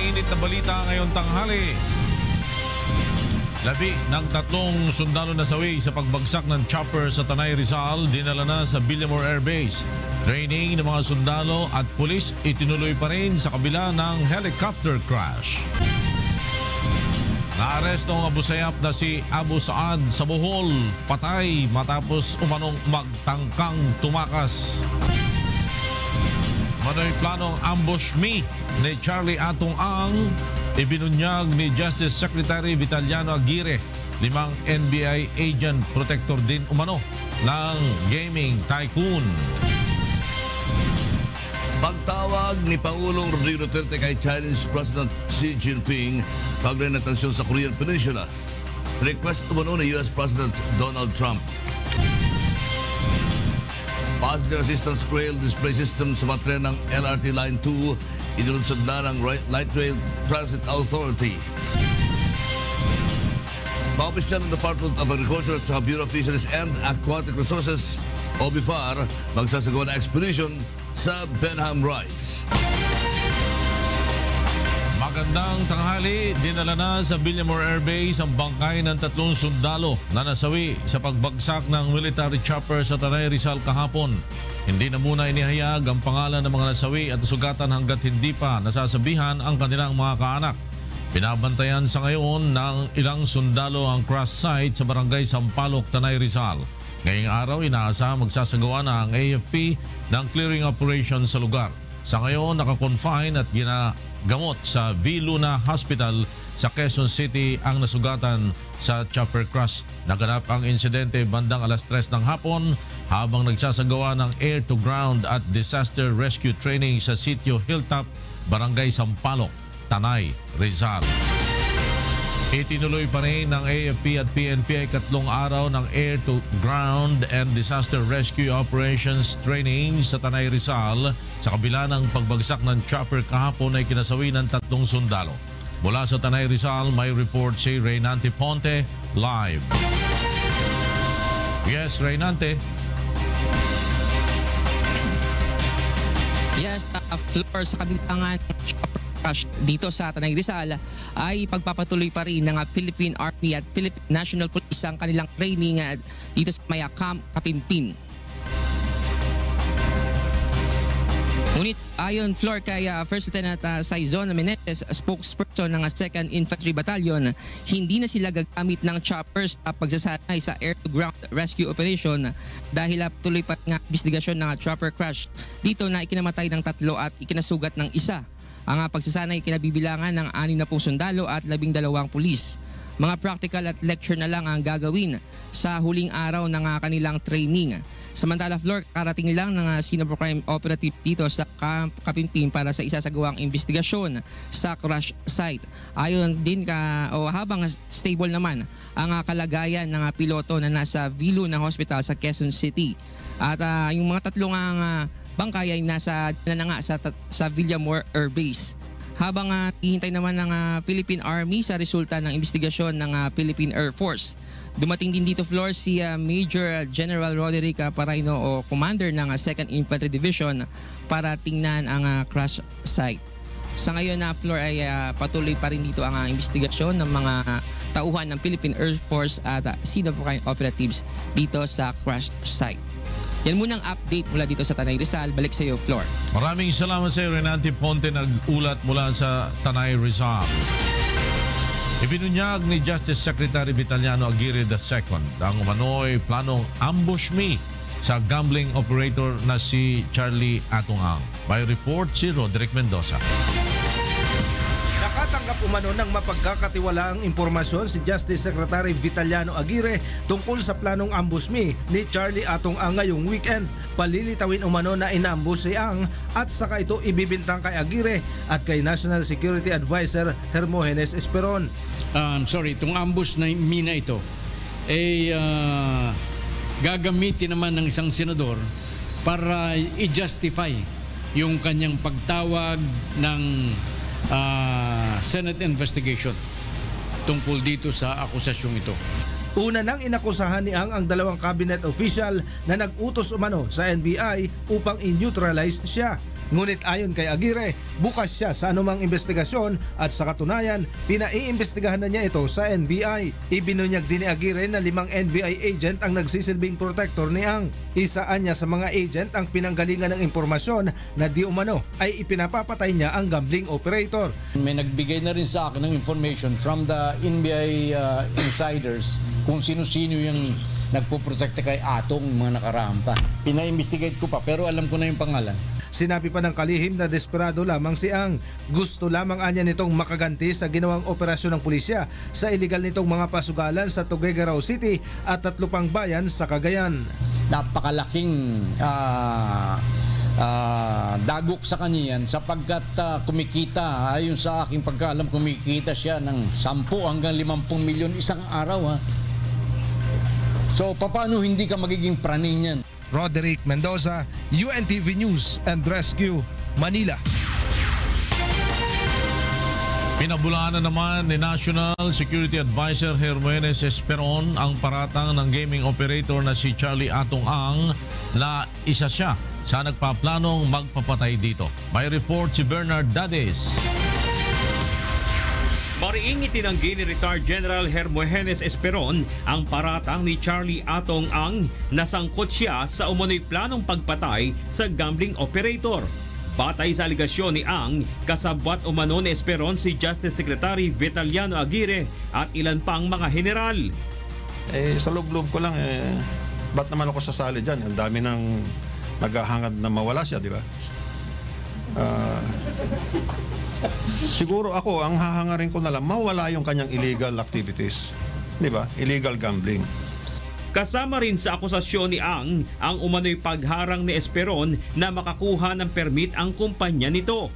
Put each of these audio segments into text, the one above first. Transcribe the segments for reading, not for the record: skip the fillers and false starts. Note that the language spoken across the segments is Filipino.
mainit na balita ngayong tanghali. Labi ng 3 sundalo na sawi sa pagbagsak ng chopper sa Tanay Rizal dinala na sa Villamor Air Base. Training ng mga sundalo at pulis itinuloy pa rin sa kabila ng helicopter crash. Naaresto ang abusayap na si Abu Saad sa Bohol, patay matapos umanong magtangkang tumakas. Manoy planong ambush me ni Charlie Atong Ang, ibinunyag ni Justice Secretary Vitaliano Aguirre. 5 NBI agent protector din umano ng gaming tycoon. Pagtawag ni Pangulong Rodrigo Duterte kay Chinese President Xi Jinping kaugnay ng tensyon sa Korean Peninsula. Request umano ni US President Donald Trump. Passenger assistance rail display system sa mga tren ng LRT Line 2 inilunsad na ng Light Rail Transit Authority. Paopisyal ng Department of Agriculture at Bureau of Fisheries and Aquatic Resources o BIFAR magsasagawa na expedition sa Benham Rise. Magandang tanghali, dinala na sa Villamor Air Base ang bangkay ng 3 sundalo na nasawi sa pagbagsak ng military chopper sa Tanay Rizal kahapon. Hindi na muna inihayag ang pangalan ng mga nasawi at sugatan hanggat hindi pa nasasabihan ang kanilang mga kaanak. Binabantayan sa ngayon ng ilang sundalo ang crash site sa barangay Sampaloc, Tanay Rizal. Ngayong araw, inaasa magsasagawa na ang AFP ng clearing operation sa lugar. Sa ngayon, nakakonfine at ginagamot sa V. Luna Hospital sa Quezon City ang nasugatan sa chopper crash. Naganap ang insidente bandang alas 3 ng hapon habang nagsasagawa ng air-to-ground at disaster rescue training sa Sitio Hilltop, Barangay Sampaloc, Tanay, Rizal. Itinuloy pa rin ng AFP at PNP ay 3 araw ng air-to-ground and disaster rescue operations training sa Tanay Rizal. Sa kabila ng pagbagsak ng chopper kahapon ay kinasawi ng 3 sundalo. Mula sa Tanay Rizal, may report si Reynante Ponte live. Yes, Reynante. Yes, floor sa kabilangan chopper crash dito sa Tanay Rizal ay pagpapatuloy pa rin ng Philippine Army at Philippine National Police ang kanilang training dito sa Mayakam, Kapinpin. Ngunit ayon floor kay First Lieutenant Saizon Menendez, spokesperson ng 2nd Infantry Battalion, hindi na sila gagamit ng choppers sa pagsasanay sa air-to-ground rescue operation dahil tuloy pa ng investigasyon ng chopper crash dito na ikinamatay ng 3 at ikinasugat ng 1. Ang pagsasanay kinabibilangan ng 6 na sundalo at 12 pulis. Mga practical at lecture na lang ang gagawin sa huling araw ng kanilang training. Samantala, floor, karating lang ng scene of crime operative dito sa Camp Kapinpin para sa isasagawang investigasyon sa crash site. Ayon din habang stable naman ang kalagayan ng piloto na nasa V. Luna Hospital sa Quezon City. At yung mga 3 bangkay ay nasa sa Villamor Air Base. Habang hihintay naman ng Philippine Army sa resulta ng investigasyon ng Philippine Air Force. Dumating din dito floor si Major General Roderick Paraino o Commander ng 2nd Infantry Division para tingnan ang crash site. Sa ngayon na floor ay patuloy pa rin dito ang investigasyon ng mga tauhan ng Philippine Air Force at scene of crime operatives dito sa crash site. Yan munang update mula dito sa Tanay Rizal. Balik sa iyo, Flor. Maraming salamat sa iyo, Reynante Ponte, nag-ulat mula sa Tanay Rizal. Ibinunyag ni Justice Secretary Vitaliano Aguirre II ang umano'y planong ambush me sa gambling operator na si Charlie Atong Ang. By report si Roderick Mendoza. Nakatanggap umano ng mapagkakatiwalaang impormasyon si Justice Secretary Vitaliano Aguirre tungkol sa planong ambush me ni Charlie Atong Ang ngayong weekend. Palilitawin umano na inambush si Ang at saka ito ibibintang kay Aguirre at kay National Security Advisor Hermogenes Esperon. Itong ambush na mina ito ay gagamitin naman ng isang senador para i-justify yung kanyang pagtawag ng Senate investigation tungkol dito sa akusasyong ito. Una nang inakusahan ni Ang 2 cabinet official na nag-utos umano sa NBI upang i-neutralize siya. Ngunit ayon kay Aguirre, bukas siya sa anumang investigasyon at sa katunayan, pinaiimbestigahan na niya ito sa NBI. Ibinunyag din ni Aguirre na 5 NBI agent ang nagsisilbing protector ni Ang. Isaan niya sa mga agent ang pinanggalingan ng impormasyon na di umano ay ipinapapatay niya ang gambling operator. May nagbigay na rin sa akin ng information from the NBI insiders kung sino-sino yung nagpo-protect kay Atong mga nakarampa. Pina-investigate ko pa pero alam ko na yung pangalan. Sinabi pa ng kalihim na desperado lamang si Ang. Gusto lamang anya nitong makaganti sa ginawang operasyon ng pulisya sa iligal nitong mga pasugalan sa Tuguegarao City at 3 pang bayan sa Cagayan. Napakalaking dagok sa kanya yan sapagkat kumikita, ayon sa aking pagkaalam, kumikita siya ng 10 hanggang 50 milyon isang araw. So paano hindi ka magiging praning yan? Roderick Mendoza, UNTV News and Rescue, Manila. Pinabulaan na naman ni National Security Advisor Hermogenes Esperon ang paratang ng gaming operator na si Charlie Atong Ang na isa siya sa nagpaplanong magpapatay dito. May report si Bernard Dades. Mariing itinanggi ni Retired General Hermogenes Esperon ang paratang ni Charlie Atong Ang na sangkot siya sa umano'y planong pagpatay sa gambling operator. Batay sa aligasyon ni Ang, kasabwat umano ni Esperon si Justice Secretary Vitaliano Aguirre at ilan pang mga general. Sa loob-loob ko lang, ba't naman ako sasali dyan? Ang dami ng naghahangad na mawala siya, di ba? Siguro ako, ang hahangarin ko na lang, mawala yung kanyang illegal activities. Di ba? Illegal gambling. Kasama rin sa akusasyon ni Ang umano'y pagharang ni Esperon na makakuha ng permit ang kumpanya nito.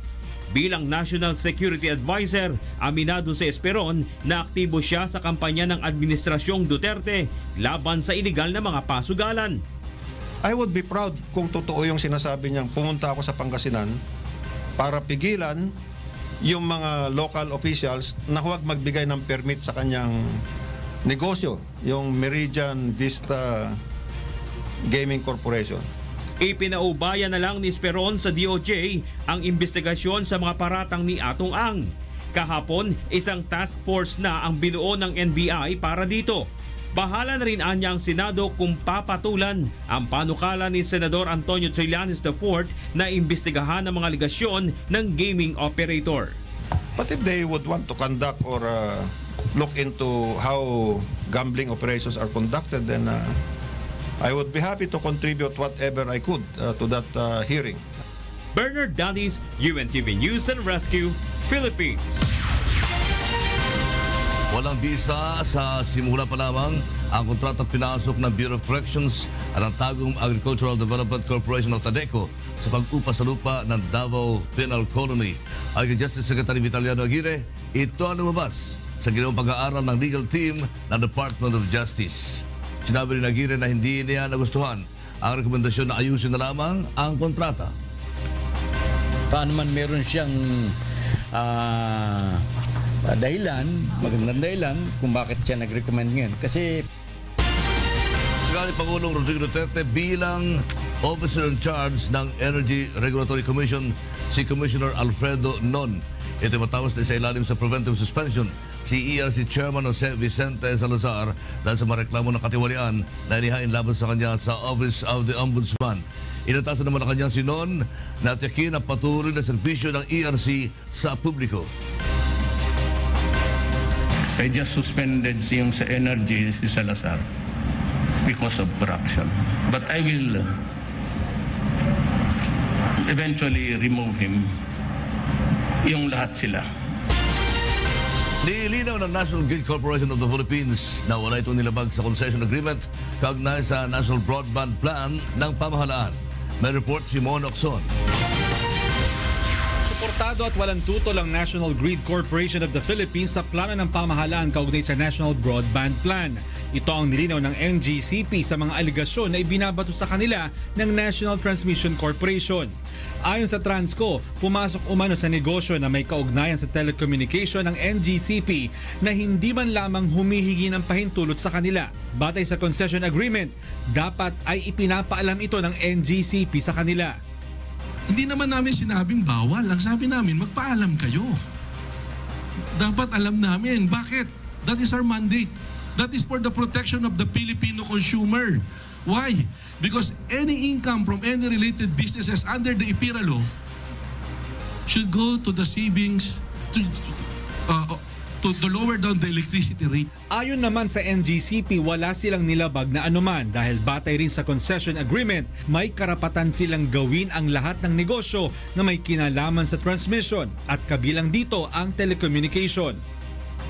Bilang National Security Advisor, aminado si Esperon na aktibo siya sa kampanya ng Administrasyong Duterte laban sa iligal na mga pasugalan. I would be proud kung totoo yung sinasabi niyang pumunta ako sa Pangasinan para pigilan yung mga local officials na huwag magbigay ng permit sa kanyang negosyo, yung Meridian Vista Gaming Corporation. Ipinaubaya na lang ni Esperon sa DOJ ang investigasyon sa mga paratang ni Atong Ang. Kahapon, isang task force na ang binuo ng NBI para dito. Bahala na rin anya ang Senado kung papatulan ang panukala ni Senador Antonio Trillanes IV na imbestigahan ang mga aligasyon ng gaming operator. But if they would want to conduct or look into how gambling operations are conducted, then I would be happy to contribute whatever I could to that hearing. Bernard Dades, UNTV News and Rescue, Philippines. Walang bisa sa simula pa lamang ang kontratang pinasok ng Bureau of Corrections at ang Tagum Agricultural Development Corporation of Tadeco sa pag-upa sa lupa ng Davao Penal Colony. Ayon kay Justice Secretary Vitaliano Aguirre, ito ang lumabas sa ginawang pag-aaral ng legal team ng Department of Justice. Sinabi ni Aguirre na hindi niya nagustuhan ang rekomendasyon na ayusin na lamang ang kontrata. Paano man meron siyang magandang dahilan kung bakit siya nag-recommend ngayon. Kasi Secretary Pangulong Rodrigo Duterte bilang Officer in Charge ng Energy Regulatory Commission, si Commissioner Alfredo Non. Ito matapos na sa ilalim sa preventive suspension si ERC Chairman Jose Vicente Salazar dahil sa mareklamo ng katiwalian na inihain laban sa kanya sa Office of the Ombudsman. Inatasan naman na kanya si Non na tiyakin ang patuloy na serbisyo ng ERC sa publiko. I just suspended yung sa energy si Salazar because of corruption. But I will eventually remove him. Yung lahat sila. Nilinaw ng National Grid Corporation of the Philippines na wala itong nilabag sa concession agreement kaugnay sa National Broadband Plan ng pamahalaan. May report si Mon Ocson. Suportado at walang tutol ang National Grid Corporation of the Philippines sa plano ng pamahalaan kaugnay sa National Broadband Plan. Ito ang nilinaw ng NGCP sa mga aligasyon na ibinabato sa kanila ng National Transmission Corporation. Ayon sa Transco, pumasok umano sa negosyo na may kaugnayan sa telecommunication ng NGCP na hindi man lamang humihingi ng pahintulot sa kanila. Batay sa concession agreement, dapat ay ipinapaalam ito ng NGCP sa kanila. Hindi naman namin sinabing bawal. Ang sabi namin, magpaalam kayo. Dapat alam namin. Bakit? That is our mandate. That is for the protection of the Filipino consumer. Why? Because any income from any related businesses under the IPIRA law should go to the savings to lower down the electricity rate. Ayon naman sa NGCP, wala silang nilabag na anuman dahil batay rin sa concession agreement, may karapatan silang gawin ang lahat ng negosyo na may kinalaman sa transmission at kabilang dito ang telecommunication.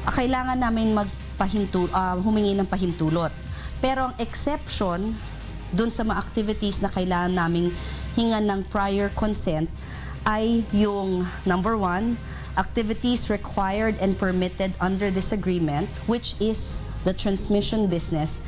Kailangan namin humingi ng pahintulot. Pero ang exception dun sa mga activities na kailangan naming hingan ng prior consent ay yung number 1, activities required and permitted under this agreement, which is the transmission business,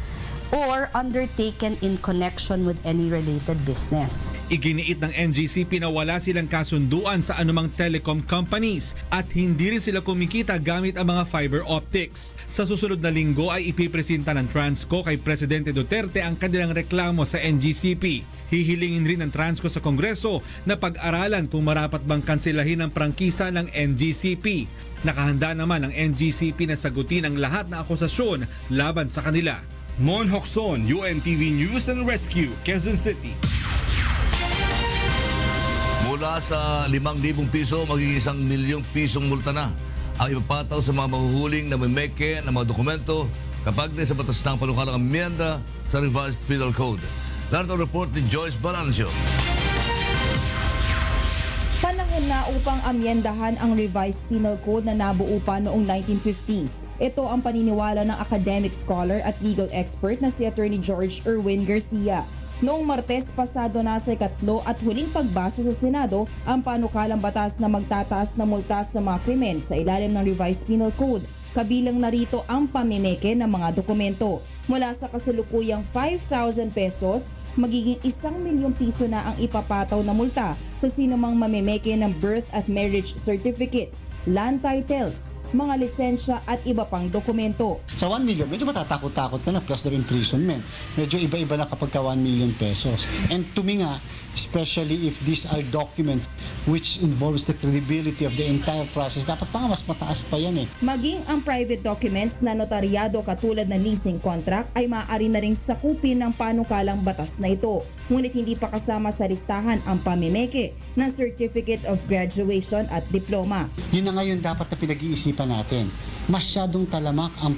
or undertaken in connection with any related business. Iginiit ng NGCP na wala silang kasunduan sa anumang telecom companies at hindi rin sila kumikita gamit ang mga fiber optics. Sa susunod na linggo ay ipipresenta ng Transco kay Presidente Duterte ang kanilang reklamo sa NGCP. Hihilingin rin ng Transco sa Kongreso na pag-aralan kung marapat bang kansilahin ang prangkisa ng NGCP. Nakahanda naman ang NGCP na sagutin ang lahat ng akusasyon laban sa kanila. Mon Hokson, UNTV News and Rescue, Quezon City. Mula sa 5,000 piso, magiging 1 milyong pisong multa na ang ipapataw sa mga mahuhuling na may meke ng mga dokumento kapag sa batas ng panukalang amyenda sa Revised Penal Code. Narito ang report ni Joyce Balancio. Panahon na upang amyendahan ang Revised Penal Code na nabuo pa noong 1950s. Ito ang paniniwala ng academic scholar at legal expert na si Attorney George Erwin Garcia. Noong Martes pasado na sa ikatlo at huling pagbasa sa Senado ang panukalang batas na magtataas na multa sa mga krimen sa ilalim ng Revised Penal Code. Kabilang narito ang pamimeke ng mga dokumento. Mula sa kasalukuyang 5,000 pesos, magiging 1 milyong piso na ang ipapataw na multa sa sinumang mamimeke ng birth at marriage certificate, land titles, mga lisensya at iba pang dokumento. Sa 1 million, medyo matatakot-takot ka na plus the imprisonment. Medyo iba-iba na kapag ka 1 million pesos. And to me nga, especially if these are documents which involves the credibility of the entire process, dapat pa nga mas mataas pa yan eh. Maging ang private documents na notaryado katulad ng leasing contract ay maaari na ring sakupin ng panukalang batas na ito. Ngunit hindi pa kasama sa listahan ang pamimeke ng Certificate of Graduation at Diploma. Yun na ngayon dapat na pinag-iisipan natin. Masyadong talamak ang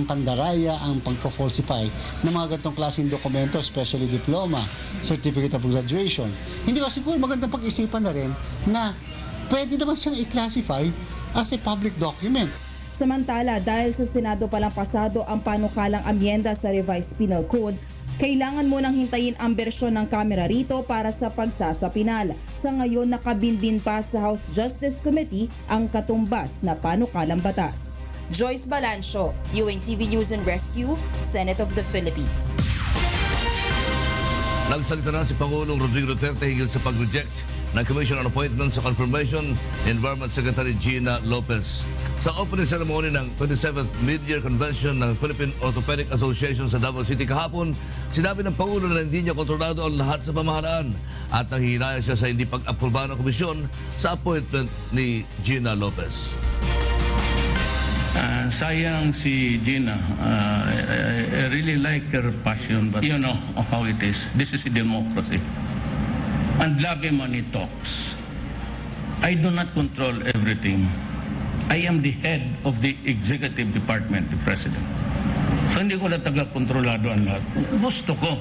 pandaraya, ang pagpo-falsify ng mga ganitong klaseng dokumento, especially diploma, certificate of graduation. Hindi ba siguro magandang pag-isipan na rin na pwede naman siyang i-classify as a public document. Samantala, dahil sa Senado palang pasado ang panukalang amyenda sa Revised Penal Code, kailangan mo nang hintayin ang bersyon ng Kamara rito para sa pagsasapinal. Sa ngayon, nakabinbin pa sa House Justice Committee ang katumbas na panukalang batas. Joyce Balancio, UNTV News and Rescue, Senate of the Philippines. Nagsalita na si Pangulong Rodrigo Duterte hingil sa pag-reject ng Commission on Appointment sa confirmation ni Environment Secretary Gina Lopez. Sa opening ceremony ng 27th Mid-Year Convention ng Philippine Orthopedic Association sa Davao City kahapon, sinabi ng Pangulo na hindi niya kontrolado ang lahat sa pamahalaan at nanghihinayang siya sa hindi pag-aproba ng komisyon sa appointment ni Gina Lopez. Sayang si Gina. I really like her passion, but you know how it is. This is a democracy. And lagi money talks. I do not control everything. I am the head of the executive department, the president. So hindi ko na taga-kontrolado ang lahat. Gusto ko.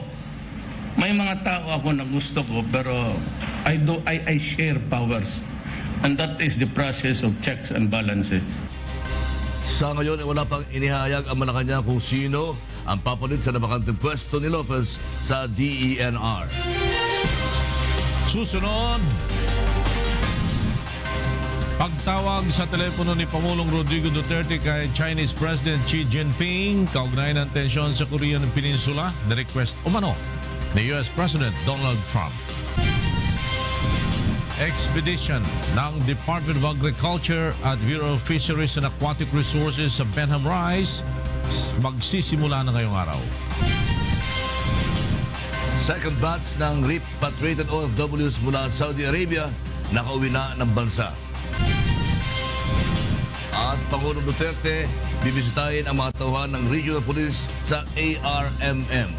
May mga tao ako na gusto ko, pero I share powers. And that is the process of checks and balances. Sa ngayon ay wala pang inihayag ang Malacanang kung sino ang papalit sa nabakanteng pwesto ni Lopez sa DENR. Susunod, pagtawag sa telepono ni Pangulong Rodrigo Duterte kay Chinese President Xi Jinping kaugnay ng tensyon sa Korean Peninsula na request umano ni US President Donald Trump. Expedition ng Department of Agriculture at Bureau of Fisheries and Aquatic Resources sa Benham Rise magsisimula na ngayong araw. Second batch ng repatriated OFWs mula Saudi Arabia nakauwi na ng bansa. At Pangulong Duterte bibisitahin ang mga tauhan ng Regional Police sa ARMM.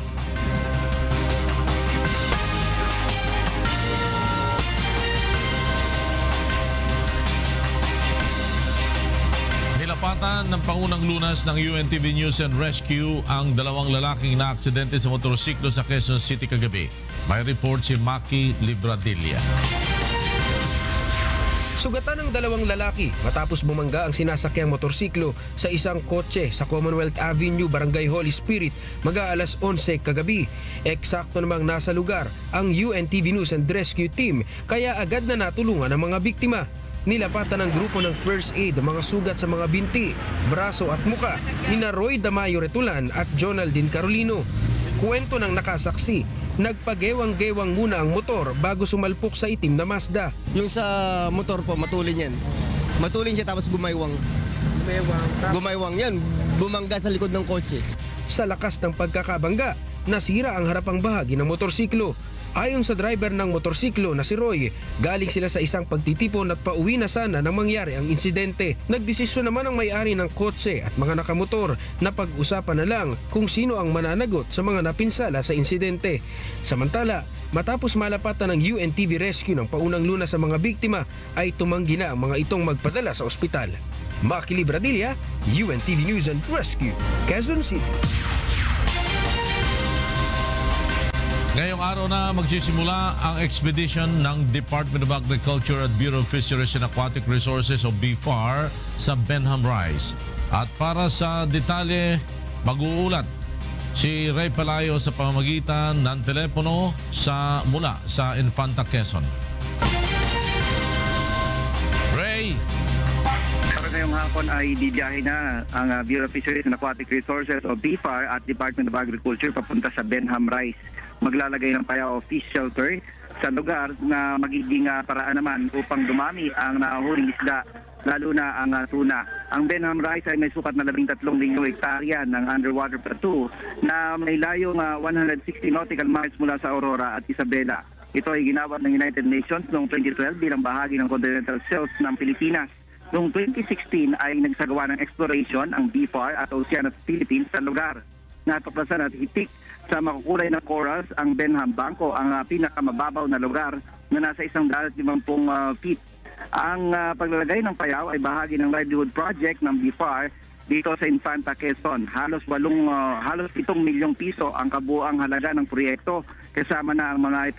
Nilapatan ng Pangunang Lunas ng UNTV News and Rescue ang dalawang lalaking na-aksidente sa motorsiklo sa Quezon City kagabi. May report si Maki Libradilla. Sugatan ng dalawang lalaki matapos bumangga ang sinasakyang motorsiklo sa isang kotse sa Commonwealth Avenue, Barangay Holy Spirit, mag-aalas 11 kagabi. Eksakto namang nasa lugar ang UNTV News and Rescue Team kaya agad na natulungan ang mga biktima. Nilapatan ng grupo ng First Aid ang mga sugat sa mga binti, braso at muka ni Roy Damayo Retulan at Jonaldine Carolino. Kwento ng nakasaksi, nagpagewang-gewang muna ang motor bago sumalpok sa itim na Mazda. Yung sa motor po, matulin yan. Matulin siya tapos gumaywang. Gumaywang yan, bumangga sa likod ng kotse. Sa lakas ng pagkakabangga, nasira ang harapang bahagi ng motorsiklo. Ayon sa driver ng motorsiklo na si Roy, galing sila sa isang pagtitipon at pauwi na sana nang mangyari ang insidente. Nagdesisyon naman ang may-ari ng kotse at mga nakamotor na pag-usapan na lang kung sino ang mananagot sa mga napinsala sa insidente. Samantala, matapos malapatan ng UNTV Rescue ng Paunang Lunas sa mga biktima, ay tumanggi na ang mga itong magpadala sa ospital. Maki Libradilla, UNTV News and Rescue, Quezon City. Ngayong araw na magsisimula ang expedition ng Department of Agriculture at Bureau of Fisheries and Aquatic Resources o BFAR sa Benham Rise. At para sa detalye, mag-uulat si Ray Palayo sa pamamagitan ng telepono mula sa Infanta, Quezon. Ray! Para ngayong hapon ay dibiyahe na ang Bureau of Fisheries and Aquatic Resources o BFAR at Department of Agriculture papunta sa Benham Rise. Maglalagay ng Payao Fish Shelter sa lugar na magiging paraan naman upang dumami ang nahuhuling isda, lalo na ang tuna. Ang Benham Rise ay may sukat na 13,000 hektarya ng underwater plateau na may layong 160 nautical miles mula sa Aurora at Isabela. Ito ay ginawat ng United Nations noong 2012 bilang bahagi ng continental shelf ng Pilipinas. Noong 2016 ay nagsagawa ng exploration ang BFAR at Ocean of Philippines sa lugar. Natuklasan at hitik sa makukulay na corals ang Benham Banco, ang pinakamababaw na lugar na nasa 150 feet. Ang paglalagay ng Payao ay bahagi ng livelihood project ng BFAR dito sa Infanta, Quezon. Halos 7 milyong piso ang kabuang halaga ng proyekto, kasama na ang mga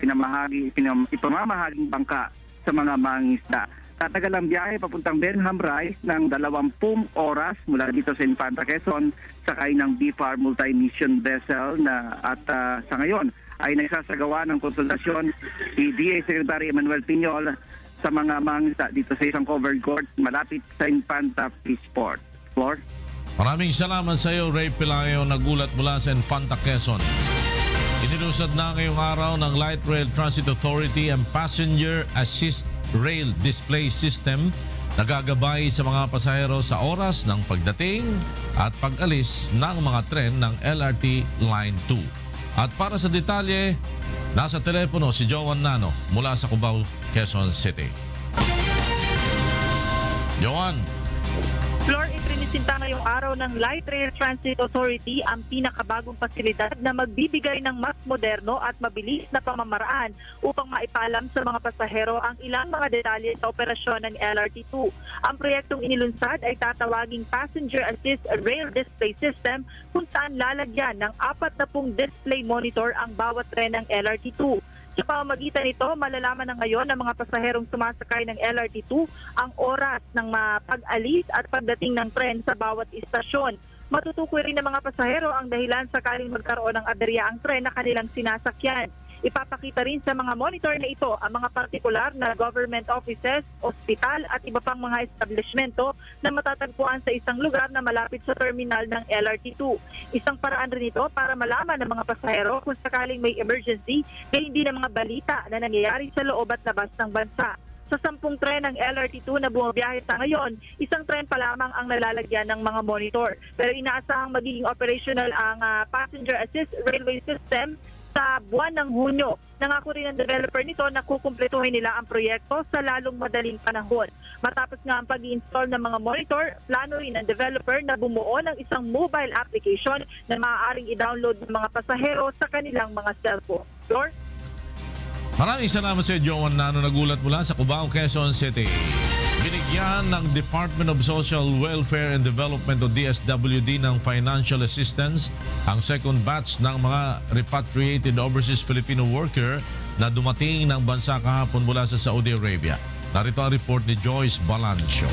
ipamamahaging bangka sa mga mangingisda. Tatagal ang biyahe papuntang Benham Rise ng 20 oras mula dito sa Infanta, Quezon, sakay ng BFAR multi-mission vessel at sa ngayon ay nagsasagawa ng konsultasyon si DA Secretary Emmanuel Piñol sa mga mangingisda dito sa isang covered court malapit sa Infanta Fishport. Floor? Maraming salamat sa iyo, Ray Pelayo, nagulat mula sa Infanta, Quezon. Inilusad na ngayong araw ng Light Rail Transit Authority ang Passenger Assist Rail Display System na gagabay sa mga pasahero sa oras ng pagdating at pag-alis ng mga tren ng LRT Line 2. At para sa detalye, nasa telepono si Joan Nano mula sa Cubao, Quezon City. Joan! Floor, iprinisinta ngayong araw ng Light Rail Transit Authority ang pinakabagong pasilidad na magbibigay ng mas moderno at mabilis na pamamaraan upang maipaalam sa mga pasahero ang ilang mga detalye sa operasyon ng LRT2. Ang proyektong inilunsad ay tatawaging Passenger Assist Rail Display System kung saan lalagyan ng 40 display monitor ang bawat tren ng LRT2. Sa pamamagitan nito, malalaman na ngayon ng mga pasaherong sumasakay ng LRT2 ang oras ng pag-alis at pagdating ng tren sa bawat istasyon. Matutukoy rin ng mga pasahero ang dahilan sakaling magkaroon ng aberya ang tren na kanilang sinasakyan. Ipapakita rin sa mga monitor na ito ang mga partikular na government offices, ospital at iba pang mga establishmento na matatagpuan sa isang lugar na malapit sa terminal ng LRT2. Isang paraan rin ito para malaman ng mga pasahero kung sakaling may emergency na hindi na mga balita na nangyayari sa loob at labas ng bansa. Sa 10 tren ng LRT2 na bumabiyahe sa ngayon, isang tren pa lamang ang nalalagyan ng mga monitor. Pero inaasahang magiging operational ang Passenger Assist Railway System sa buwan ng Hunyo. Nangako rin ang developer nito na kukumpletuhin nila ang proyekto sa lalong madaling panahon. Matapos nga ang pag-i-install ng mga monitor, plano rin ng developer na bumuo ng isang mobile application na maaaring i-download ng mga pasahero sa kanilang mga cellphone. Lord? Maraming salamat sa Joan Nano, nagulat mula sa Cubao, Quezon City. Binigyan ng Department of Social Welfare and Development o DSWD ng financial assistance ang second batch ng mga repatriated overseas Filipino worker na dumating ng bansa kahapon mula sa Saudi Arabia. Narito ang report ni Joyce Balancio.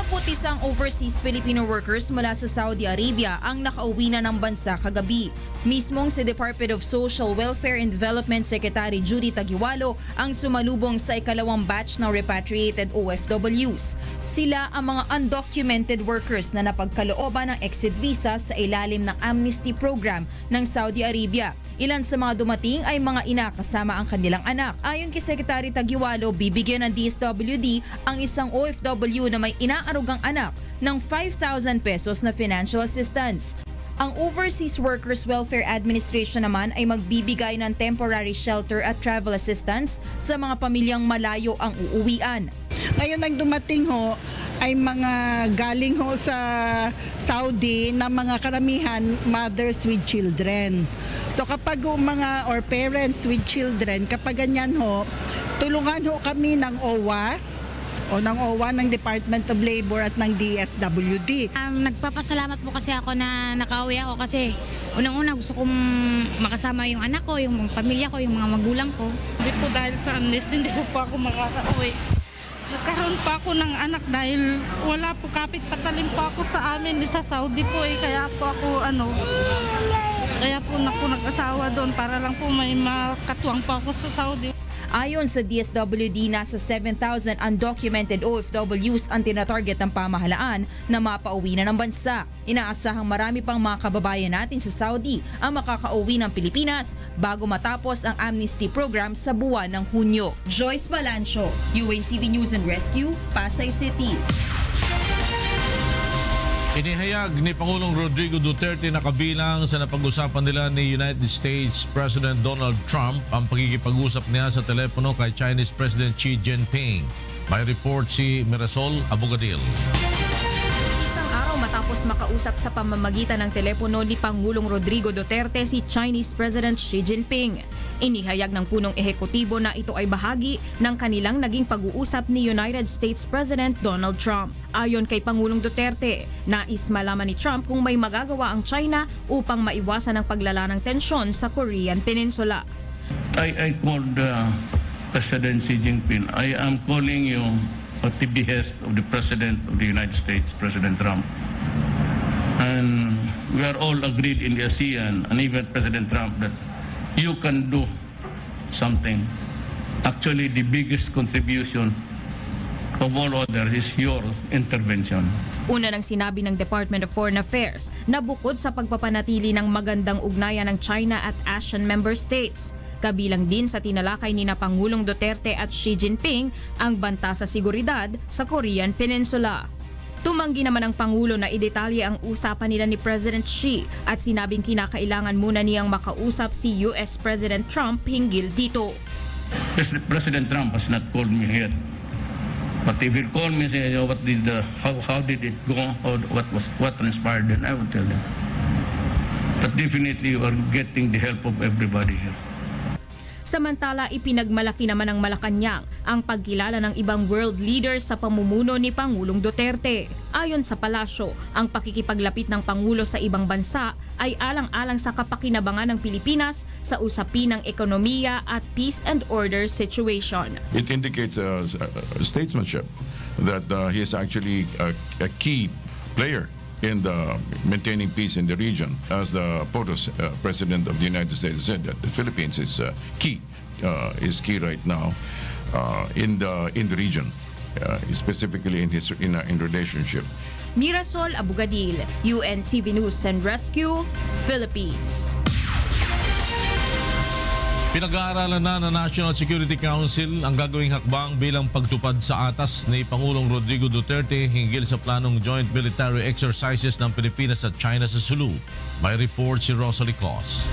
41 overseas Filipino workers mula sa Saudi Arabia ang nakauwi na ng bansa kagabi. Mismong si Department of Social Welfare and Development Secretary Judy Taguiwalo ang sumalubong sa ikalawang batch ng repatriated OFWs. Sila ang mga undocumented workers na napagkalooban ng exit visa sa ilalim ng amnesty program ng Saudi Arabia. Ilan sa mga dumating ay mga ina kasama ang kanilang anak. Ayon kay Secretary Taguiwalo, bibigyan ng DSWD ang isang OFW na may inaarugang anak ng 5,000 pesos na financial assistance. Ang Overseas Workers Welfare Administration naman ay magbibigay ng temporary shelter at travel assistance sa mga pamilyang malayo ang uuwian. Ngayon ang dumating ho ay mga galing ho sa Saudi na mga karamihan mothers with children. So kapag mga or parents with children, kapag ganyan ho, tulungan ho kami ng OWA o ng OWA, ng Department of Labor at ng DSWD. Nagpapasalamat po kasi ako na nakauwi ako kasi unang-una gusto kong makasama yung anak ko, yung pamilya ko, yung mga magulang ko. Hindi po dahil sa amnesty, hindi po ako makakauwi. Nagkaroon pa ako ng anak dahil wala po, kapit patalim pa ako sa amin sa Saudi po kaya po ako kaya po nag-asawa doon para lang po may makatuwang pa ako sa Saudi. Ayon sa DSWD, nasa 7,000 undocumented OFWs ang tinatarget ng pamahalaan na mapauwi na ng bansa. Inaasahang marami pang mga kababayan natin sa Saudi ang makakauwi ng Pilipinas bago matapos ang amnesty program sa buwan ng Hunyo. Joyce Balancio, UNTV News and Rescue, Pasay City. Inihayag ni Pangulong Rodrigo Duterte na kabilang sa napag-usapan nila ni United States President Donald Trump ang pagkikipag-usap niya sa telepono kay Chinese President Xi Jinping. May report si Mirasol Abogadil. Matapos makausap sa pamamagitan ng telepono ni Pangulong Rodrigo Duterte si Chinese President Xi Jinping. Inihayag ng punong ehekutibo na ito ay bahagi ng kanilang naging pag-uusap ni United States President Donald Trump. Ayon kay Pangulong Duterte, nais malaman ni Trump kung may magagawa ang China upang maiwasan ang paglala ng tensyon sa Korean Peninsula. I called President Xi Jinping. I am calling you at the behest of the President of the United States, President Trump. And we are all agreed in the ASEAN and even President Trump that you can do something. Actually, the biggest contribution of all others is your intervention. Una nang sinabi ng Department of Foreign Affairs na bukod sa pagpapanatili ng magandang ugnayan ng China at ASEAN member states, kabilang din sa tinalakay ni na Pangulong Duterte at Xi Jinping ang banta sa seguridad sa Korean Peninsula. Tumanggi naman ang Pangulo na idetalye ang usapan nila ni President Xi at sinabing kinakailangan muna niyang makausap si US President Trump hinggil dito. President Trump has not called me yet. But if he called me and say how did it go, what transpired, then I would tell him. But definitely you are getting the help of everybody here. Samantala, ipinagmalaki naman ng Malacanang ang pagkilala ng ibang world leaders sa pamumuno ni Pangulong Duterte. Ayon sa palasyo, ang pakikipaglapit ng Pangulo sa ibang bansa ay alang-alang sa kapakinabangan ng Pilipinas sa usapin ng ekonomiya at peace and order situation. It indicates statesmanship that he is actually a key player in the maintaining peace in the region. As the POTUS President of the United States said, that the Philippines is key right now in the region, specifically in relationship. Mirasol Abogadil, UNTV News and Rescue, Philippines. Pinag-aaralan na ng National Security Council ang gagawing hakbang bilang pagtupad sa atas ni Pangulong Rodrigo Duterte hinggil sa planong joint military exercises ng Pilipinas at China sa Sulu. May report si Rosalie Cos.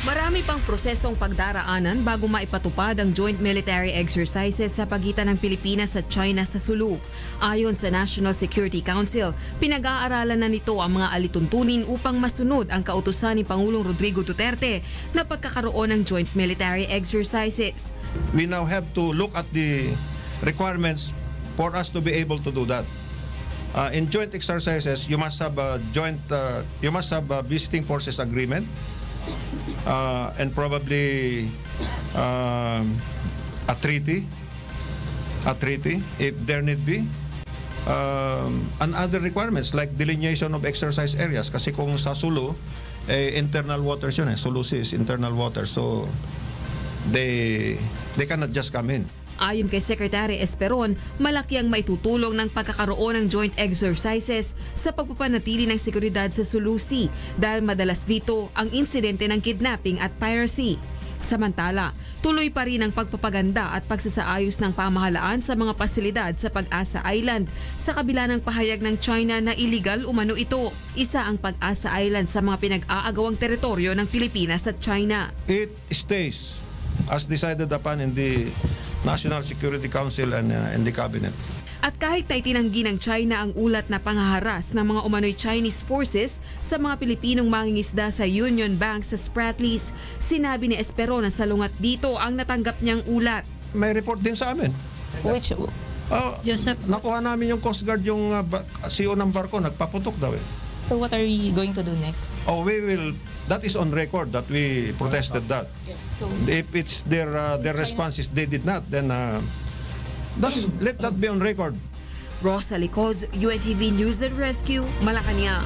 Marami pang prosesong pagdaraanan bago maipatupad ang joint military exercises sa pagitan ng Pilipinas at China sa Sulu. Ayon sa National Security Council, pinag-aaralan na nito ang mga alituntunin upang masunod ang kautusan ni Pangulong Rodrigo Duterte na pagkakaroon ng joint military exercises. We now have to look at the requirements for us to be able to do that. In joint exercises, you must have a visiting forces agreement. And probably a treaty if there need be, and other requirements like delineation of exercise areas, kasi kung sa Sulu internal waters yun, Sulu Sea is internal waters, so they cannot just come in. Ayon kay Secretary Esperon, malaki ang maitutulong ng pagkakaroon ng joint exercises sa pagpapanatili ng seguridad sa Sulu Sea dahil madalas dito ang insidente ng kidnapping at piracy. Samantala, tuloy pa rin ang pagpapaganda at pagsasaayos ng pamahalaan sa mga pasilidad sa Pag-asa Island sa kabila ng pahayag ng China na illegal umano ito. Isa ang Pag-asa Island sa mga pinag-aagawang teritoryo ng Pilipinas at China. It stays as decided upon in the National Security Council and the Cabinet. At kahit na itinanggi ng China ang ulat na panghaharas ng mga umano'y Chinese forces sa mga Pilipinong mangingisda sa Union Bank sa Spratlys, sinabi ni Esperon na salungat dito ang natanggap niyang ulat. May report din sa amin. Which? Joseph? Nakuha namin yung Coast Guard, yung CEO ng barko, nagpaputok daw eh. So what are we going to do next? That is on record that we protested that. Yes. So if it's their response is they did not, then let that be on record. Rosalie Cos, UNTV News and Rescue, Malacanang.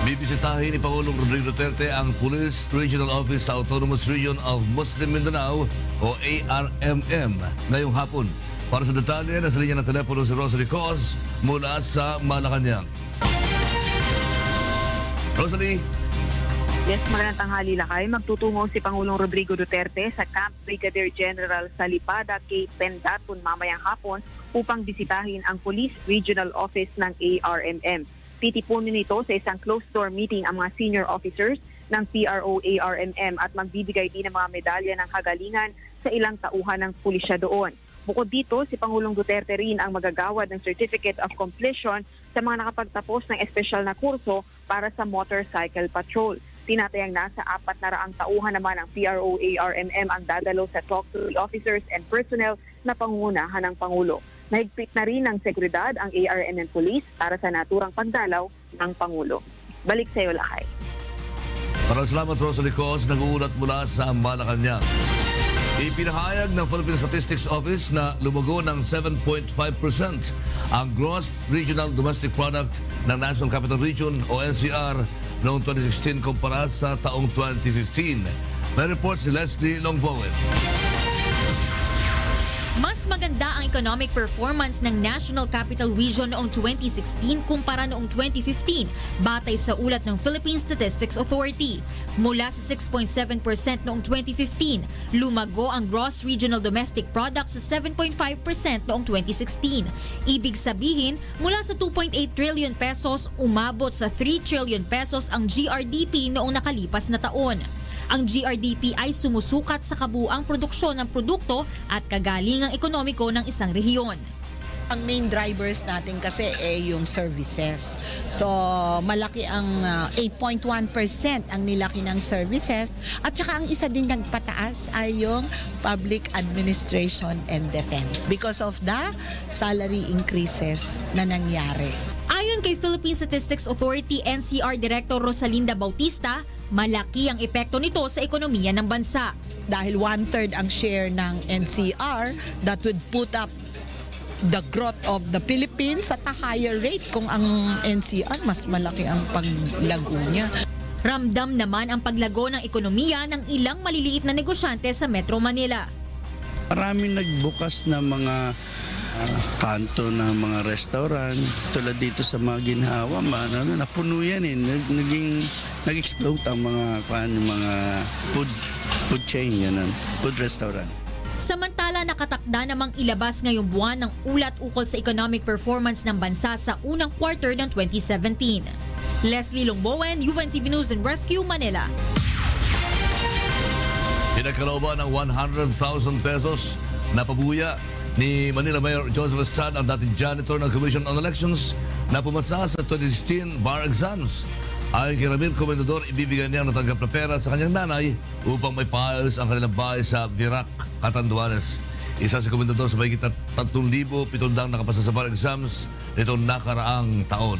Bibisitahin ni Pangulong Rodrigo Duterte ang Police Regional Office sa Autonomous Region of Muslim Mindanao o ARMM ngayong hapon. Para sa detalye, nasa linya ng telepono si Rosalie Cos mula sa Malacanang. Rosalie. Yes, magandang tanghali lakay. Magtutungo si Pangulong Rodrigo Duterte sa Camp Brigadier General Salipada kay Pendatun mamayang hapon upang bisitahin ang Police Regional Office ng ARMM. Titipunin nito sa isang closed-door meeting ang mga senior officers ng PRO-ARMM at magbibigay din ng mga medalya ng kagalingan sa ilang tauhan ng pulisya doon. Bukod dito, si Pangulong Duterte rin ang magagawad ng Certificate of Completion sa mga nakapagtapos ng espesyal na kurso para sa motorcycle patrol. Tinatayang nasa 400 tauhan naman ang PRO-ARMM ang dadalo sa talk to the officers and personnel na pangungunahan ng Pangulo. Nahigpit na rin ng seguridad ang ARMM Police para sa naturang pagdalaw ng Pangulo. Balik sa iyo, Lakay. Maraming salamat, Rosalie Cos, nag-uulat mula sa Malacanang. Ipinahayag ng Philippine Statistics Office na lumago ng 7.5% ang Gross Regional Domestic Product ng National Capital Region o NCR noong 2016 kumpara sa taong 2015. May report si Leslie Longbowen. Mas maganda ang economic performance ng National Capital Region noong 2016 kumpara noong 2015 batay sa ulat ng Philippine Statistics Authority. Mula sa 6.7% noong 2015, lumago ang Gross Regional Domestic Product sa 7.5% noong 2016. Ibig sabihin, mula sa 2.8 trillion pesos, umabot sa 3 trillion pesos ang GRDP noong nakalipas na taon. Ang GRDP ay sumusukat sa kabuuang produksyon ng produkto at kagalingang ekonomiko ng isang rehiyon. Ang main drivers natin kasi yung services. So malaki ang 8.1% ang nilaki ng services at saka ang isa din nagpataas ay yung public administration and defense because of the salary increases na nangyari. Ayon kay Philippine Statistics Authority NCR Director Rosalinda Bautista, malaki ang epekto nito sa ekonomiya ng bansa. Dahil 1/3 ang share ng NCR, that would put up the growth of the Philippines at a higher rate kung ang NCR mas malaki ang paglago niya. Ramdam naman ang paglago ng ekonomiya ng ilang maliliit na negosyante sa Metro Manila. Maraming nagbukas na mga kanto ng mga restaurant tulad dito sa mga ginhawa, napuno yan naging nag-explode ang mga food chain, food restaurant. Samantala, nakatakda namang ilabas ngayong buwan ng ulat ukol sa economic performance ng bansa sa unang quarter ng 2017. Leslie Longbowen, UNTV News and Rescue, Manila. Pinagkalooban ng 100,000 pesos na pabuya ni Manila Mayor Joseph Estrada, ang dating janitor ng Commission on Elections na pumasa sa 2016 bar exams. Ayon kay Ramil Comendador, ibibigay niya ang natanggap na pera sa kanyang nanay upang may paayos ang kanilang bahay sa Virac, Catanduanes. Isa si Comendador sa mahigit 3,700 nakapasa sa bar exams nitong nakaraang taon.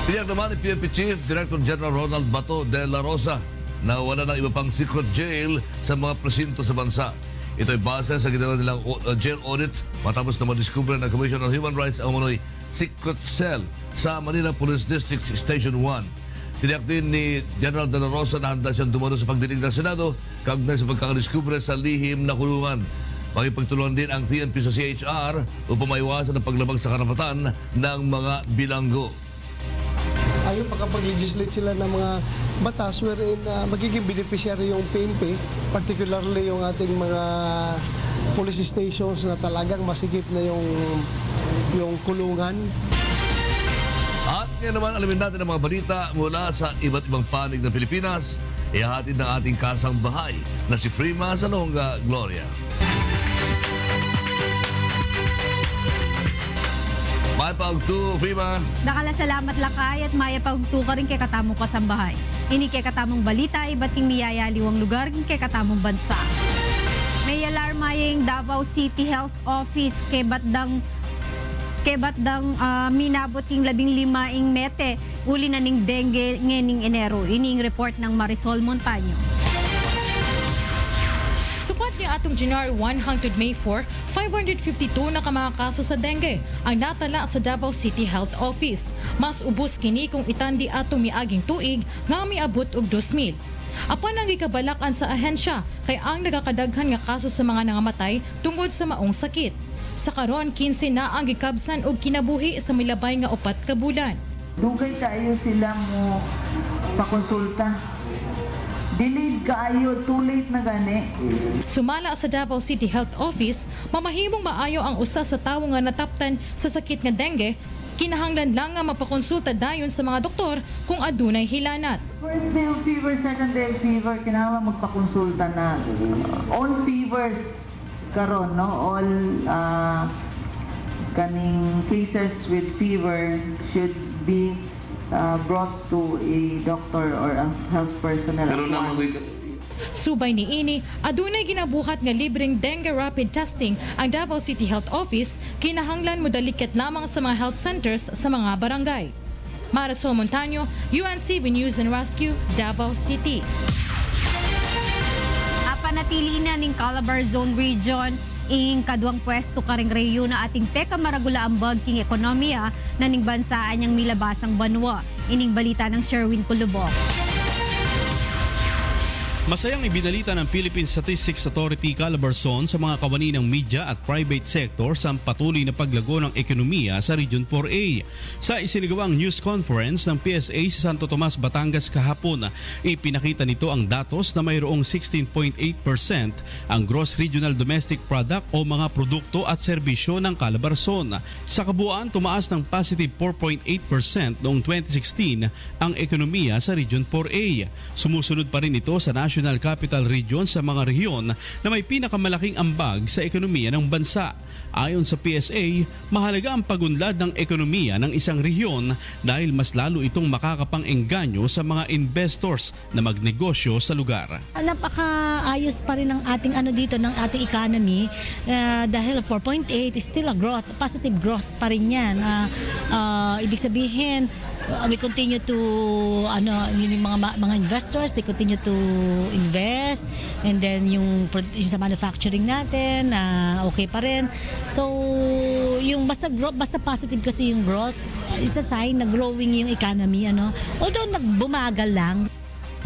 Tiyak naman ni PNP Chief Director General Ronald Bato de la Rosa na wala ng iba pang secret jail sa mga presinto sa bansa. Ito ay base sa ginawa nilang jail audit matapos na madiskubre ng Commission on Human Rights ang umunoy secret cell sa Manila Police District Station 1. Tiniyak din ni General De La Rosa na handa siyang dumalo sa pagdinig ng Senado kaugnay sa pagkakadiskubre sa lihim na kulungan. Makipagtulungan din ang PNP sa CHR upang maiwasan ang paglabag sa karapatan ng mga bilanggo. Ayun, makapag-legislate sila ng mga batas wherein magiging beneficiary yung PNP, particularly yung ating mga police stations na talagang masigip na yung kulungan. At ngayon naman, alamin natin ang mga balita mula sa iba't ibang panig ng Pilipinas. Ihahatid ng ating kasang bahay na si Frima Salonga Gloria. May pagtu, Frima. Nakalasalamat lakay at maya pagtu ka rin kay katamong kasambahay. Ini kay katamong balita, iba't ting miyayaliwang lugar kay katamong bansa. May alarma yung Davao City Health Office kay batdang minabot yung 15 ing mete uli na ning dengue ngening Enero. Ining report ng Marisol Montaño. Supat niya atong January 1 hangtod May 4, 552 na ka mga kaso sa dengue ang natala sa Davao City Health Office. Mas ubos kini kung itandi atong miaging tuig nga miabot og 2,000. Apan ang gikabalakan sa ahensya kay ang nagakadaghan nga kaso sa mga nangamatay tungod sa maong sakit. Sa karon 15 na ang gikabsan og kinabuhi sa milabay nga 4 ka bulan. Dugay kaayo sila mo pakonsulta. Delayed kaayo, too late na gani. Sumala sa Davao City Health Office, mamahimong maayo ang usa sa tawo nga nataptan sa sakit nga dengue. Kinahanglan lang nga magpakonsulta dayon sa mga doktor kung adunay hilanat. First day of fever, second day of fever, kinahanglan magpakonsulta na. All fevers karon, no? All kaning cases with fever should be brought to a doctor or a health personnel. Subay ni ini, adunay ginabuhat nga libreng dengue rapid testing ang Davao City Health Office, kinahanglan mo daliket lamang sa mga health centers sa mga barangay. Marisol Montaño, UNTV News and Rescue, Davao City. Panatili na ning Calabar Zone Region ing kaduang pwesto karing rehiyon na ating peka maragula ang bagking ekonomiya na ning bansaan niyang milabasang banwa. Ining balita ng Sherwin Kulubok. Masayang ibinalita ng Philippine Statistics Authority Calabarzon sa mga kawani ng media at private sector sa patuloy na paglago ng ekonomiya sa Region 4A. Sa isinagawang news conference ng PSA sa Santo Tomas, Batangas kahapon, ipinakita nito ang datos na mayroong 16.8% ang gross regional domestic product o mga produkto at serbisyo ng Calabarzon. Sa kabuuan, tumaas ng positive 4.8% noong 2016 ang ekonomiya sa Region 4A. Sumusunod pa rin ito sa National Capital Region sa mga rehiyon na may pinakamalaking ambag sa ekonomiya ng bansa. Ayon sa PSA, mahalaga ang pagunlad ng ekonomiya ng isang rehiyon dahil mas lalo itong makakapang-engganyo sa mga investors na magnegosyo sa lugar. Napakaayos pa rin ng ating dito ng ating economy dahil 4.8 is still a growth, positive growth pa rin yan. Ibig sabihin, we continue to yung mga investors, they continue to invest, and then yung sa manufacturing natin okay pa rin. So yung basta positive kasi yung growth is a sign na growing yung economy, although nagbumagal lang.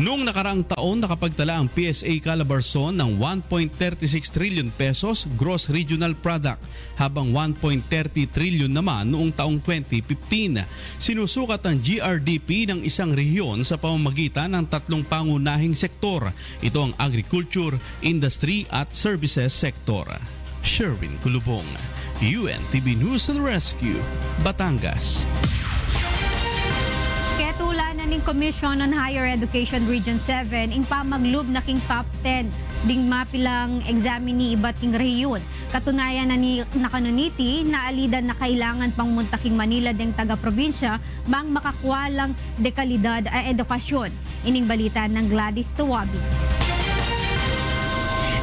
Noong nakaraang taon, nakapagtala ang PSA Calabarzon ng 1.36 trillion pesos gross regional product, habang 1.30 trillion naman noong taong 2015. Sinusukat ang GRDP ng isang rehiyon sa pamamagitan ng tatlong pangunahing sektor. Ito ang agriculture, industry at services sector. Sherwin Kulubong, UNTV News and Rescue, Batangas. Ketulanan ng Commission on Higher Education Region 7 ing pamaglob na king top 10 ding mapilang examini iba't king rehiyon. Katunayan na ni nakanuniti na alidan na kailangan pang muntaking Manila ding taga-probinsya bang makakwalang dekalidad ay edukasyon. Ining balita ng Gladys Tawabi.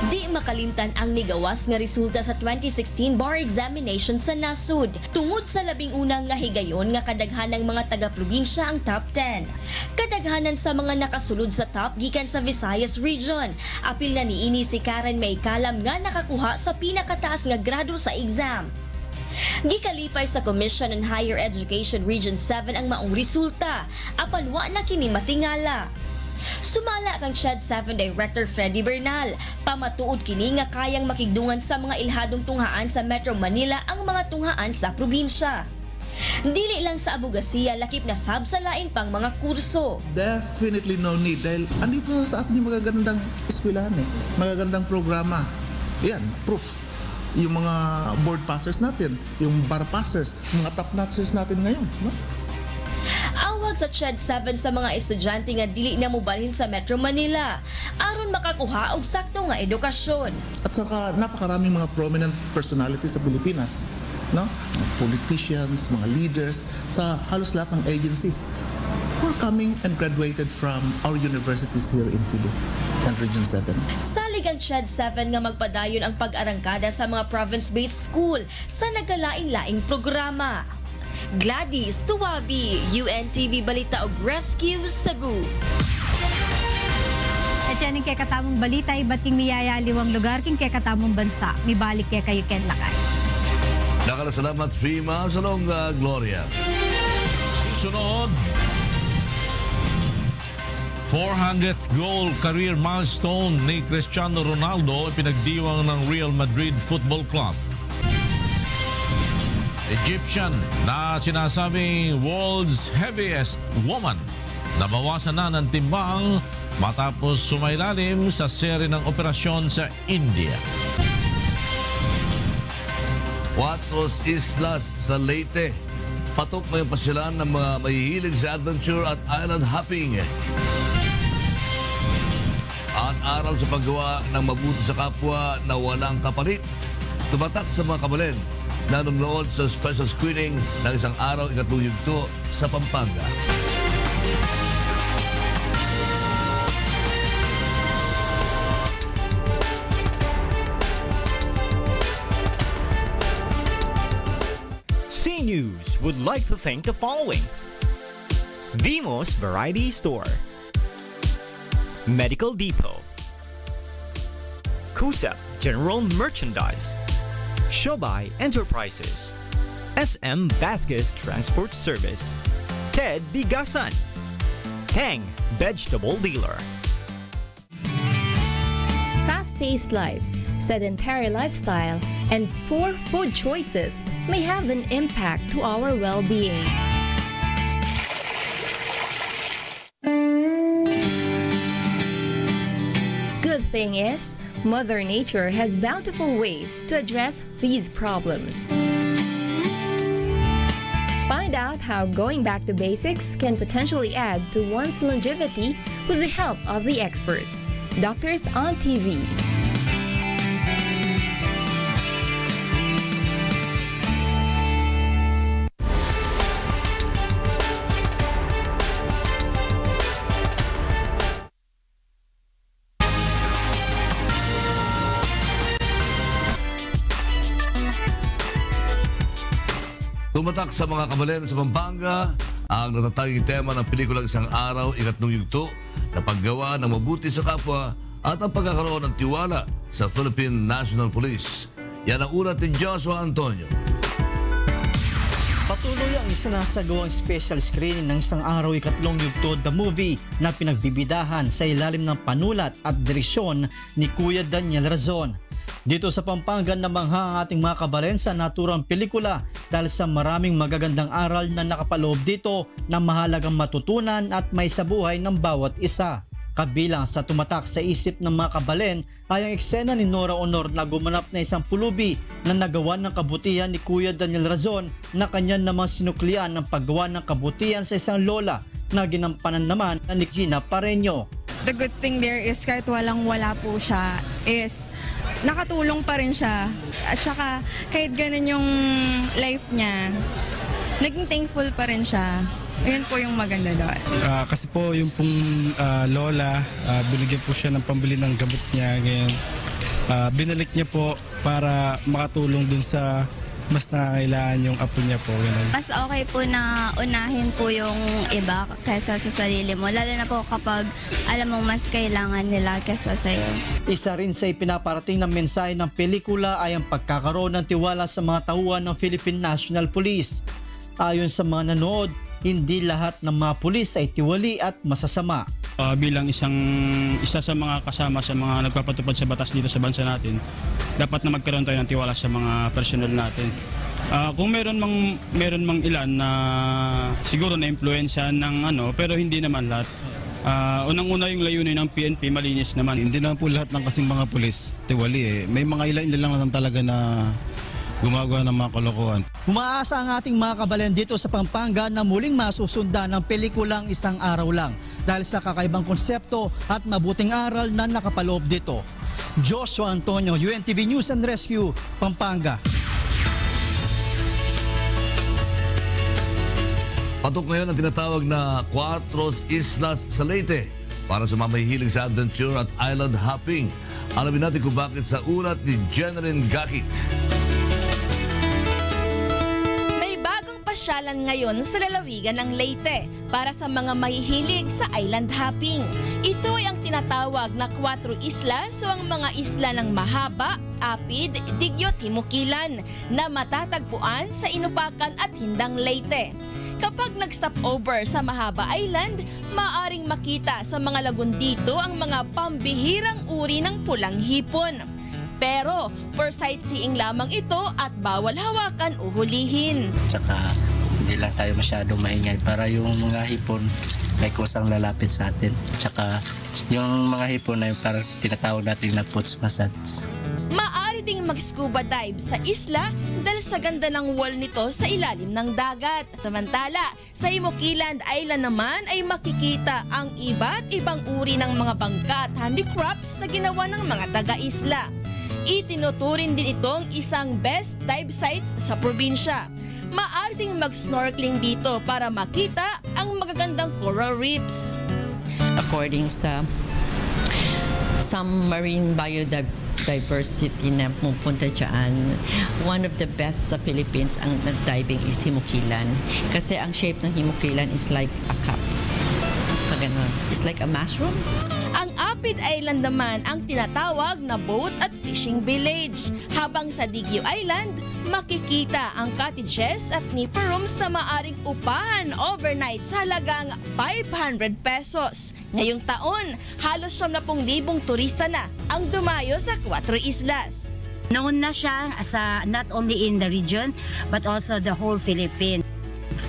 Di makalimtan ang nigawas nga resulta sa 2016 bar examination sa nasud. Tungod sa labing unang nga higayon nga kadaghanang mga taga-probinsya ang top 10. Kadaghanan sa mga nakasulod sa top gikan sa Visayas region. Apil na niini si Karen May Kalam nga nakakuha sa pinakataas nga grado sa exam. Gikalipay sa Commission on Higher Education Region 7 ang maong resulta, apan wa na kini matingala. Sumala kang SHED 7 Director Freddy Bernal. Pamatuod kini nga kayang makigdungan sa mga ilhadong tunghaan sa Metro Manila ang mga tunghaan sa probinsya. Dili lang sa abogasiya, lakip na sabsalain pang mga kurso. Definitely no need dahil andito na sa atin yung magagandang eskwelahan magagandang programa. Yan, proof. Yung mga board passers natin, yung bar passers, mga top notchers natin ngayon, no? Awag sa SHED 7 sa mga estudyante nga dili na mobalhin sa Metro Manila aron makakuha og sakto nga edukasyon. At saka napakaraming mga prominent personalities sa Pilipinas, no? Mga politicians, mga leaders sa halos lahat ng agencies who are coming and graduated from our universities here in Cebu and Region 7. Salig ang SHED 7 nga magpadayon ang pag-arangkada sa mga province-based school sa nagalain-laing programa. Gladys Tuwabi, UNTV Balita og Rescue Cebu. At yan ang kaya katamong balita, iba't king miyayaliwang lugar, king kaya katamong bansa. May balik kaya kayo Ken Lakay. Salamat, Fima. Salong, Gloria. Sunod, 400th goal career milestone ni Cristiano Ronaldo pinagdiwang ng Real Madrid Football Club. Egyptian na sinasabing world's heaviest woman. Nabawasan na ng timbang matapos sumailalim sa seri ng operasyon sa India. Cuatros Islas sa Leyte. Patok ngayong pasyalan ng mga mahihilig sa adventure at island hopping. At aral sa paggawa ng mabuti sa kapwa na walang kapalit. Tumatak sa mga kabalen na nanonood sa special screening ng isang araw ikatlong yugto sa Pampanga. C-News would like to thank the following: Vimos Variety Store, Medical Depot, KUSEP General Merchandise, Shobay Enterprises, SM Vasquez Transport Service, Ted Bigasan, Tang Vegetable Dealer. Fast-paced life, sedentary lifestyle, and poor food choices may have an impact to our well-being. Good thing is, Mother Nature has bountiful ways to address these problems. Find out how going back to basics can potentially add to one's longevity with the help of the experts. Doctors on TV. Tumatak sa mga kabalen sa Pampanga ang natataging tema ng pelikulang Isang Araw, Ikatlong Yugto na paggawa ng mabuti sa kapwa at ang pagkakaroon ng tiwala sa Philippine National Police. Yan ang ulat ni Joshua Antonio. Patuloy ang isinasagawang special screening ng isang araw ikatlong yugto The Movie na pinagbibidahan sa ilalim ng panulat at direksyon ni Kuya Daniel Razon. Dito sa Pampanga namangha ang ating mga kabalen sa naturang pelikula dahil sa maraming magagandang aral na nakapaloob dito na mahalagang matutunan at may sa buhay ng bawat isa. Kabilang sa tumatak sa isip ng mga kabalen ay ang eksena ni Nora Honor na gumanap na isang pulubi na nagawa ng kabutihan ni Kuya Daniel Razon na kanya namang sinuklian ng paggawa ng kabutihan sa isang lola na ginampanan naman ni Gina Pareño. The good thing there is kahit walang-wala po siya is nakatulong pa rin siya. At saka kahit ganun yung life niya, naging thankful pa rin siya. Ayun po yung maganda doon. Kasi po yung pong lola, binigyan po siya ng pambili ng gamot niya. Ngayon, binalik niya po para makatulong dun sa mas nangangailangan yung apo niya po. Ganun. Mas okay po na unahin po yung iba kaysa sa sarili mo. Lalo na po kapag alam mong mas kailangan nila kaysa sa'yo. Isa rin sa ipinaparating na mensahe ng pelikula ay ang pagkakaroon ng tiwala sa mga tauhan ng Philippine National Police. Ayon sa mga nanood, hindi lahat ng mga pulis ay tiwali at masasama. Bilang isa sa mga kasama sa mga nagpapatupad sa batas dito sa bansa natin, dapat na magkaroon tayo ng tiwala sa mga personal natin. Kung meron mang ilan na siguro na-influensya ng pero hindi naman lahat. Unang-una yung layunin ng PNP, malinis naman. Hindi naman po lahat ng kasing mga pulis tiwali eh. May mga ilan lang talaga na gumagawa ng mga kalokohan. Umaasa ang ating mga kabalen dito sa Pampanga na muling masusundan ng pelikulang Isang Araw Lang dahil sa kakaibang konsepto at mabuting aral na nakapaloob dito. Joshua Antonio, UNTV News and Rescue, Pampanga. Patok ngayon ang tinatawag na Cuatro Islas sa Leyte para sa mga mahihilig sa adventure at island hopping. Alamin natin kung bakit sa ulat ni Jeneline Gakit. Pasyalan ngayon sa lalawigan ng Leyte para sa mga mahihilig sa island hopping. Ito ay ang tinatawag na Cuatro Islas o ang mga isla ng Mahaba, Apid, Digyot, Himukilan na matatagpuan sa Inupakan at Hindang Leyte. Kapag nag-stop over sa Mahaba Island, maaring makita sa mga lagun dito ang mga pambihirang uri ng pulang hipon. Pero for sightseeing lamang ito at bawal hawakan o hulihin. Saka hindi lang tayo masyadong maingay para yung mga hipon may kusang lalapit sa atin. Saka yung mga hipon na yung parang tinatawag natin na puts massage. Maaari ding mag-scuba dive sa isla dahil sa ganda ng wall nito sa ilalim ng dagat. Samantala, sa Himukiland Island naman ay makikita ang iba't ibang uri ng mga bangka at handicrafts na ginawa ng mga taga-isla. Itinuturing din itong isang best dive sites sa probinsya. Maaari ding mag-snorkeling dito para makita ang magagandang coral reefs. According sa some marine biodiversity na pupunta dyan, one of the best sa Philippines ang diving is Himukilan. Kasi ang shape ng Himukilan is like a cup. Ganun. It's like a mushroom. Ang Apid Island naman ang tinatawag na boat at fishing village. Habang sa Digyot Island, makikita ang cottages at nipper rooms na maaring upahan overnight sa halagang 500 pesos. Ngayong taon, halos 70,000 turista na ang dumayo sa Cuatro Islas. Known na siya not only in the region but also the whole Philippines.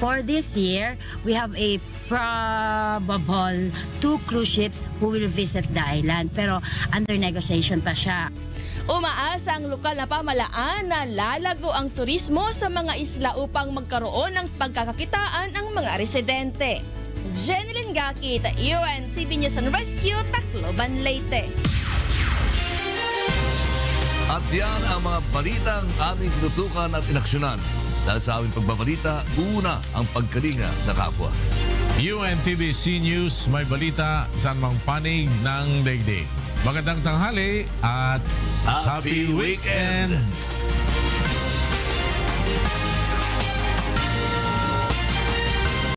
For this year, we have a probable 2 cruise ships who will visit the island. Pero under negotiation pa siya. Umaasa ang lokal na pamahalaan na lalago ang turismo sa mga isla upang magkaroon ng pagkakakitaan ang mga residente. Jeneline Gakit, UNTV News and Rescue, Tacloban, Leyte. At yan ang mga balitang aming tinutukan at inaksyonan. Dahil sa aming pagbabalita, una ang pagkalinga sa kapwa. UNTVC News, may balita saan mang panig ng daigdig. Magandang tanghali at Happy Weekend!